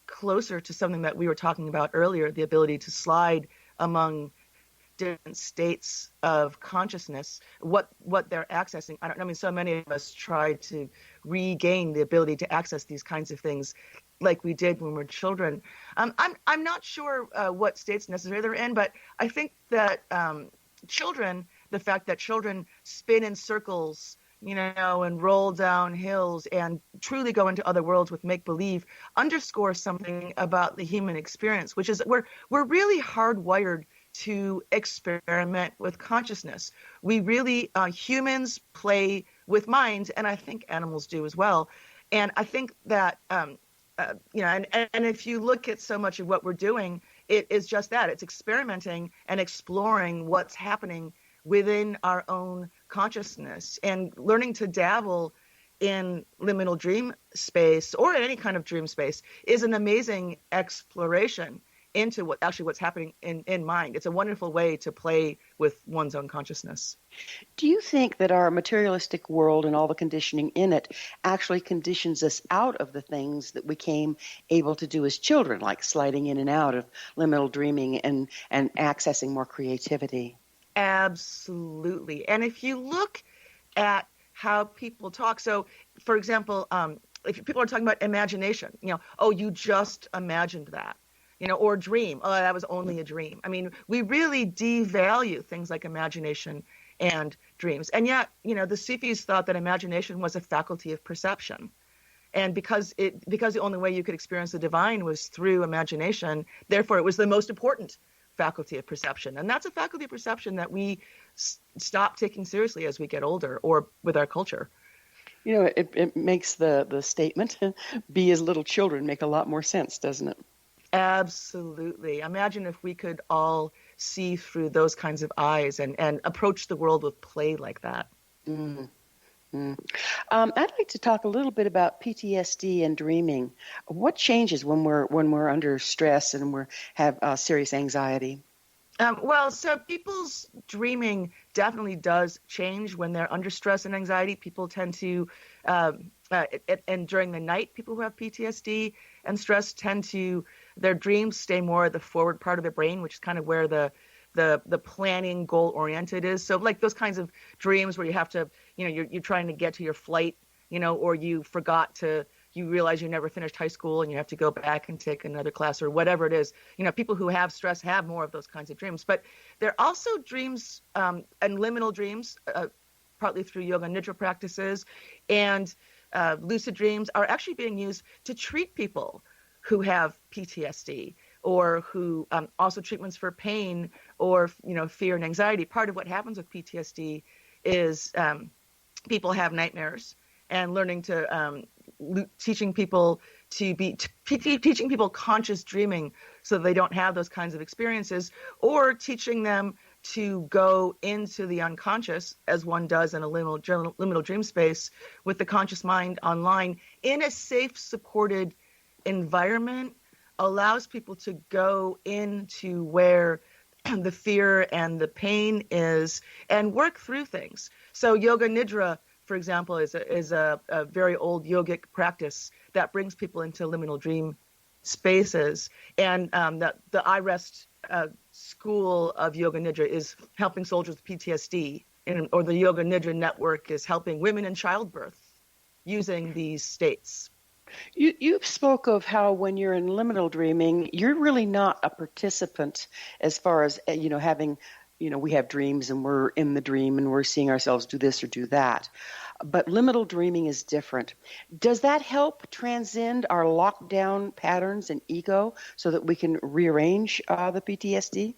Speaker 3: closer to something that we were talking about earlier, the ability to slide among different states of consciousness, what they're accessing. I mean, so many of us try to regain the ability to access these kinds of things like we did when we were children. I'm not sure what states necessarily they're in, but I think that children, the fact that children spin in circles, you know, and roll down hills and truly go into other worlds with make-believe underscores something about the human experience, which is we're really hardwired to experiment with consciousness. We really, humans play with minds, and I think animals do as well. And I think that, you know, and if you look at so much of what we're doing, it is just that. It's experimenting and exploring what's happening within our own consciousness and learning to dabble in liminal dream space or in any kind of dream space is an amazing exploration into what's happening in mind. It's a wonderful way to play with one's own consciousness.
Speaker 2: Do you think that our materialistic world and all the conditioning in it actually conditions us out of the things that we came able to do as children, like sliding in and out of liminal dreaming and accessing more creativity?
Speaker 3: Absolutely. And if you look at how people talk, so for example, if people are talking about imagination, you know, oh, you just imagined that. You know, or dream. Oh, that was only a dream. I mean, we really devalue things like imagination and dreams. And yet, you know, the Sufis thought that imagination was a faculty of perception. And because the only way you could experience the divine was through imagination, therefore it was the most important faculty of perception. And that's a faculty of perception that we stop taking seriously as we get older or with our culture.
Speaker 2: You know, it makes the statement, be as little children, make a lot more sense, doesn't it?
Speaker 3: Absolutely. Imagine if we could all see through those kinds of eyes and approach the world with play like that.
Speaker 2: Mm-hmm. I'd like to talk a little bit about PTSD and dreaming. What changes when we're under stress and we have serious anxiety?
Speaker 3: Well, so people's dreaming definitely does change when they're under stress and anxiety. People tend to, and during the night, people who have PTSD and stress tend to, their dreams stay more at the forward part of their brain, which is kind of where the planning, goal-oriented is. So like those kinds of dreams where you have to, you know, you're trying to get to your flight, you know, or you realize you never finished high school and you have to go back and take another class or whatever it is. You know, people who have stress have more of those kinds of dreams. But there are also dreams and liminal dreams, partly through yoga nidra practices, and lucid dreams are actually being used to treat people who have PTSD or who also treatments for pain or, you know, fear and anxiety. Part of what happens with PTSD is people have nightmares, and learning to teaching people conscious dreaming so they don't have those kinds of experiences, or teaching them to go into the unconscious, as one does in a liminal dream space, with the conscious mind online in a safe, supported environment, allows people to go into where the fear and the pain is, and work through things. So yoga nidra, for example, is a very old yogic practice that brings people into liminal dream spaces. And the iRest school of yoga nidra is helping soldiers with PTSD, or the Yoga Nidra network is helping women in childbirth using these states.
Speaker 2: You spoke of how when you're in liminal dreaming, you're really not a participant as far as, having, we have dreams and we're in the dream and we're seeing ourselves do this or do that. But liminal dreaming is different. Does that help transcend our lockdown patterns and ego so that we can rearrange the PTSD?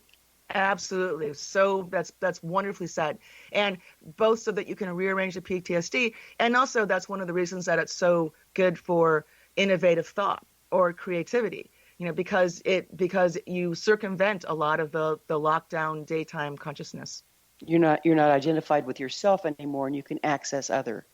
Speaker 3: Absolutely. So that's wonderfully said. And both so that you can rearrange the PTSD, and also that's one of the reasons that it's so good for innovative thought or creativity, because you circumvent a lot of the lockdown daytime consciousness.
Speaker 2: You're not identified with yourself anymore, and you can access other.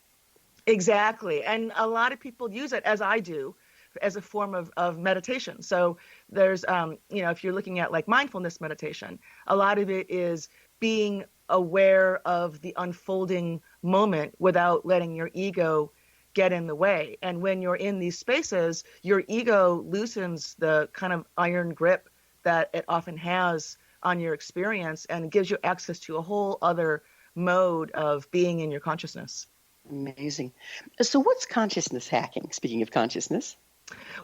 Speaker 3: Exactly. And a lot of people use it, as I do, as a form of meditation. So there's, if you're looking at like mindfulness meditation, a lot of it is being aware of the unfolding moment without letting your ego get in the way. And when you're in these spaces, your ego loosens the kind of iron grip that it often has on your experience and gives you access to a whole other mode of being in your consciousness.
Speaker 2: Amazing. So what's consciousness hacking? Speaking of consciousness.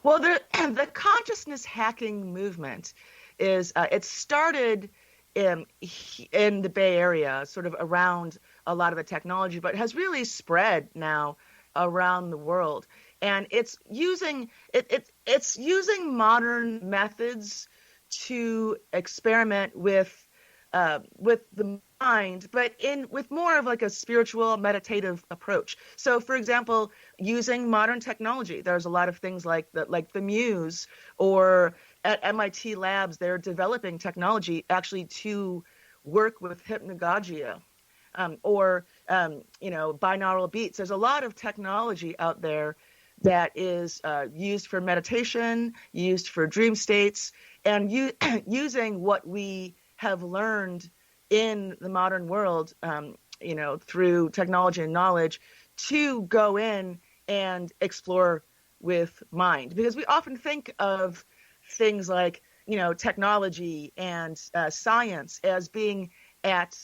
Speaker 3: Well, the consciousness hacking movement is, it started in the Bay Area, sort of around a lot of the technology, but has really spread now around the world. And it's using modern methods to experiment with the mind, but with more of like a spiritual meditative approach. So, for example, using modern technology, there's a lot of things like the Muse, or at MIT labs, they're developing technology actually to work with hypnagogia, or binaural beats. There's a lot of technology out there that is used for meditation, used for dream states, and using what we have learned in the modern world, through technology and knowledge, to go in and explore with mind. Because we often think of things like, technology and science as being at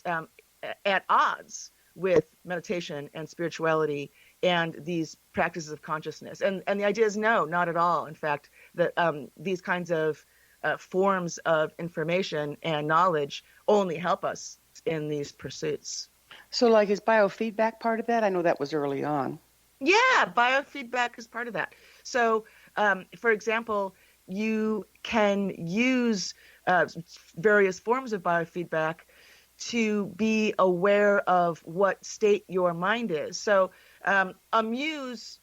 Speaker 3: odds with meditation and spirituality and these practices of consciousness. And the idea is no, not at all. In fact, that these kinds of forms of information and knowledge only help us in these pursuits.
Speaker 2: So like, is biofeedback part of that? I know that was early on.
Speaker 3: Yeah, biofeedback is part of that. So, for example, you can use various forms of biofeedback to be aware of what state your mind is. So the Muse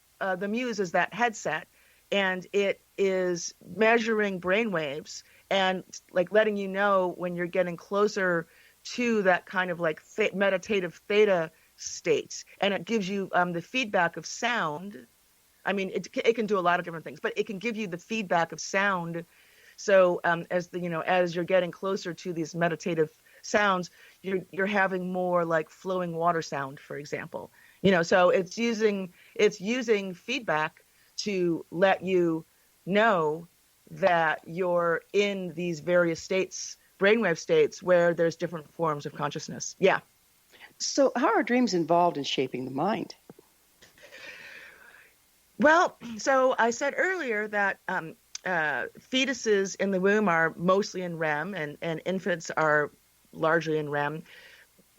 Speaker 3: is that headset, and it is measuring brain waves and like letting you know when you're getting closer to that kind of like meditative theta state. And it gives you the feedback of sound. I mean, it can do a lot of different things, but it can give you the feedback of sound. So as you're getting closer to these meditative sounds, you're having more like flowing water sound, for example. So it's using feedback to let you know that you're in these various states, brainwave states, where there's different forms of consciousness. Yeah.
Speaker 2: So how are dreams involved in shaping the mind?
Speaker 3: Well, so I said earlier that fetuses in the womb are mostly in REM, and infants are largely in REM.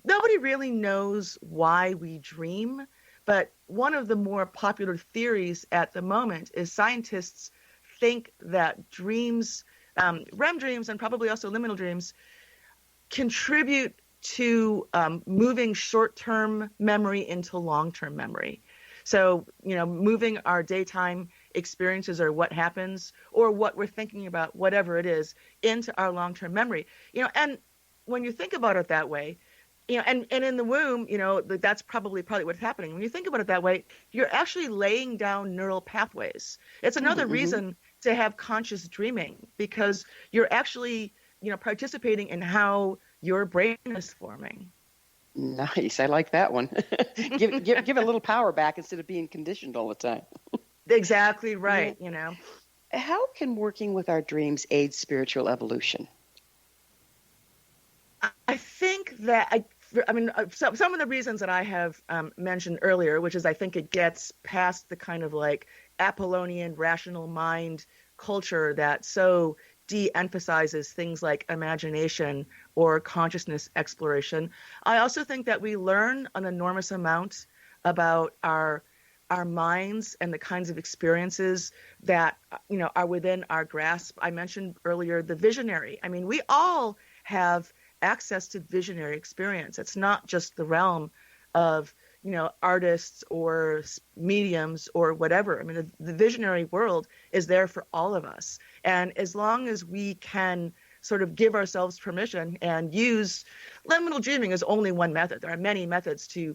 Speaker 3: Nobody really knows why we dream, but one of the more popular theories at the moment is scientists think that dreams, REM dreams and probably also liminal dreams, contribute to moving short-term memory into long-term memory. So, moving our daytime experiences or what happens or what we're thinking about, whatever it is, into our long-term memory. And when you think about it that way, and in the womb, that's probably what's happening. When you think about it that way, you're actually laying down neural pathways. It's another reason to have conscious dreaming, because you're actually participating in how your brain is forming.
Speaker 2: Nice. I like that one. give it a little power back instead of being conditioned all the time.
Speaker 3: Exactly right.
Speaker 2: How can working with our dreams aid spiritual evolution?
Speaker 3: I think that some of the reasons that I have mentioned earlier, which is I think it gets past the kind of like Apollonian rational mind culture that so de-emphasizes things like imagination or consciousness exploration. I also think that we learn an enormous amount about our minds and the kinds of experiences that are within our grasp. I mentioned earlier the visionary. I mean, we all have access to visionary experience. It's not just the realm of artists or mediums or whatever. I mean, the visionary world is there for all of us. And as long as we can sort of give ourselves permission and use liminal dreaming is only one method. There are many methods to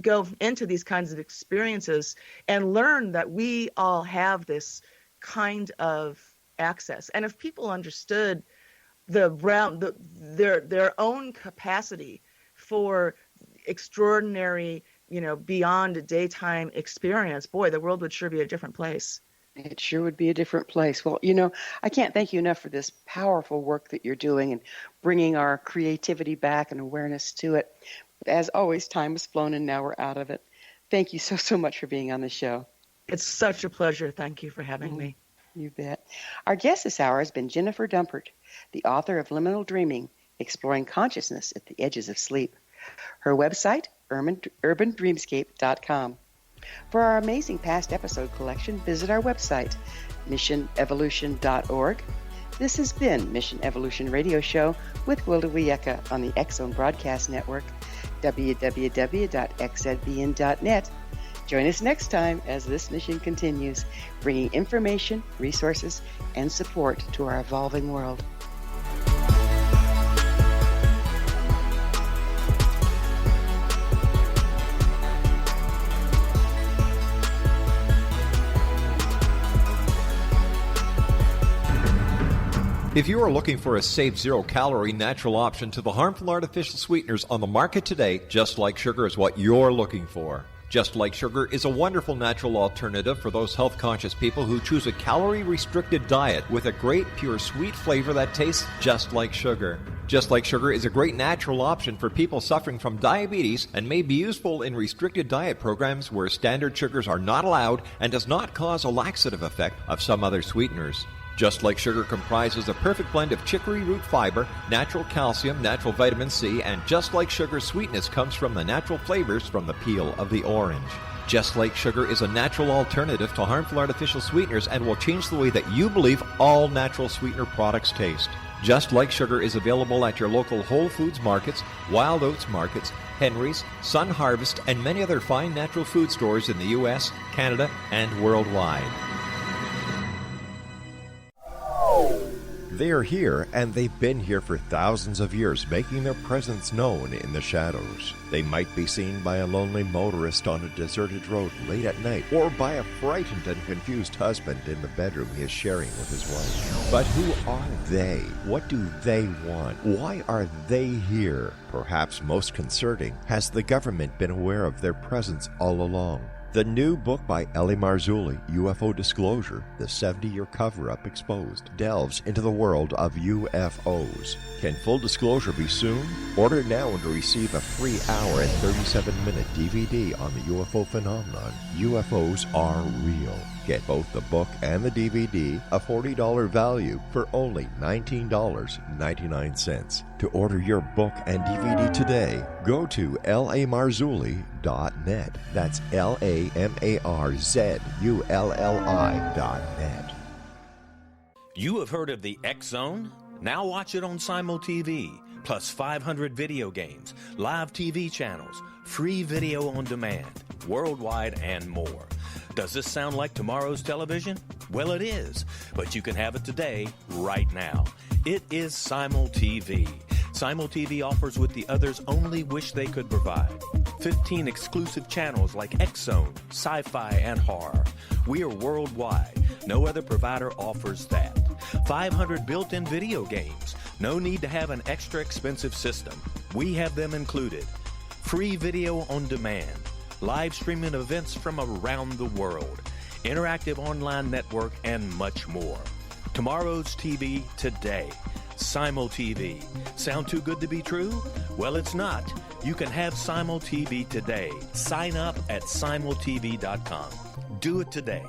Speaker 3: go into these kinds of experiences and learn that we all have this kind of access. And if people understood the realm, their own capacity for extraordinary, beyond daytime experience, boy, the world would sure be a different place.
Speaker 2: It sure would be a different place. Well, I can't thank you enough for this powerful work that you're doing and bringing our creativity back and awareness to it. But as always, time has flown and now we're out of it. Thank you so much for being on the show.
Speaker 3: It's such a pleasure. Thank you for having me.
Speaker 2: You bet. Our guest this hour has been Jennifer Dumpert, the author of Liminal Dreaming, Exploring Consciousness at the Edges of Sleep. Her website, urbandreamscape.com. For our amazing past episode collection, visit our website, missionevolution.org. This has been Mission Evolution Radio Show with Wilda Wieka on the X-Zone Broadcast Network, www.xzbn.net. Join us next time as this mission continues, bringing information, resources, and support to our evolving world.
Speaker 1: If you are looking for a safe, zero-calorie, natural option to the harmful artificial sweeteners on the market today, Just Like Sugar is what you're looking for. Just Like Sugar is a wonderful natural alternative for those health-conscious people who choose a calorie-restricted diet with a great, pure, sweet flavor that tastes just like sugar. Just Like Sugar is a great natural option for people suffering from diabetes and may be useful in restricted diet programs where standard sugars are not allowed and does not cause a laxative effect of some other sweeteners. Just Like Sugar comprises a perfect blend of chicory root fiber, natural calcium, natural vitamin C, and Just Like Sugar's sweetness comes from the natural flavors from the peel of the orange. Just Like Sugar is a natural alternative to harmful artificial sweeteners and will change the way that you believe all natural sweetener products taste. Just Like Sugar is available at your local Whole Foods markets, Wild Oats markets, Henry's, Sun Harvest, and many other fine natural food stores in the U.S., Canada, and worldwide. They are here, and they've been here for thousands of years, making their presence known in the shadows. They might be seen by a lonely motorist on a deserted road late at night, or by a frightened and confused husband in the bedroom he is sharing with his wife. But who are they? What do they want? Why are they here? Perhaps most concerning, has the government been aware of their presence all along? The new book by Eli Marzulli, UFO Disclosure, the 70-year cover-up exposed, delves into the world of UFOs. Can full disclosure be soon? Order now to receive a free hour and 37-minute DVD on the UFO phenomenon. UFOs are real. Get both the book and the DVD, a $40 value, for only $19.99. To order your book and DVD today, go to lamarzulli.net. That's LAMARZULLI.net.
Speaker 5: You have heard of the X-Zone? Now watch it on Simul TV, plus 500 video games, live TV channels, free video on demand, worldwide, and more. Does this sound like tomorrow's television? Well, it is, but you can have it today, right now. It is Simul TV. Simul TV offers what the others only wish they could provide. 15 exclusive channels like X-Zone, Sci-Fi, and Horror. We are worldwide. No other provider offers that. 500 built-in video games,
Speaker 11: No need to have an extra expensive system. We have them included. Free video on demand, live streaming events from around the world, interactive online network, and much more. Tomorrow's TV today. Simul TV. Sound too good to be true? Well, it's not. You can have Simul TV today. Sign up at simultv.com. Do it today.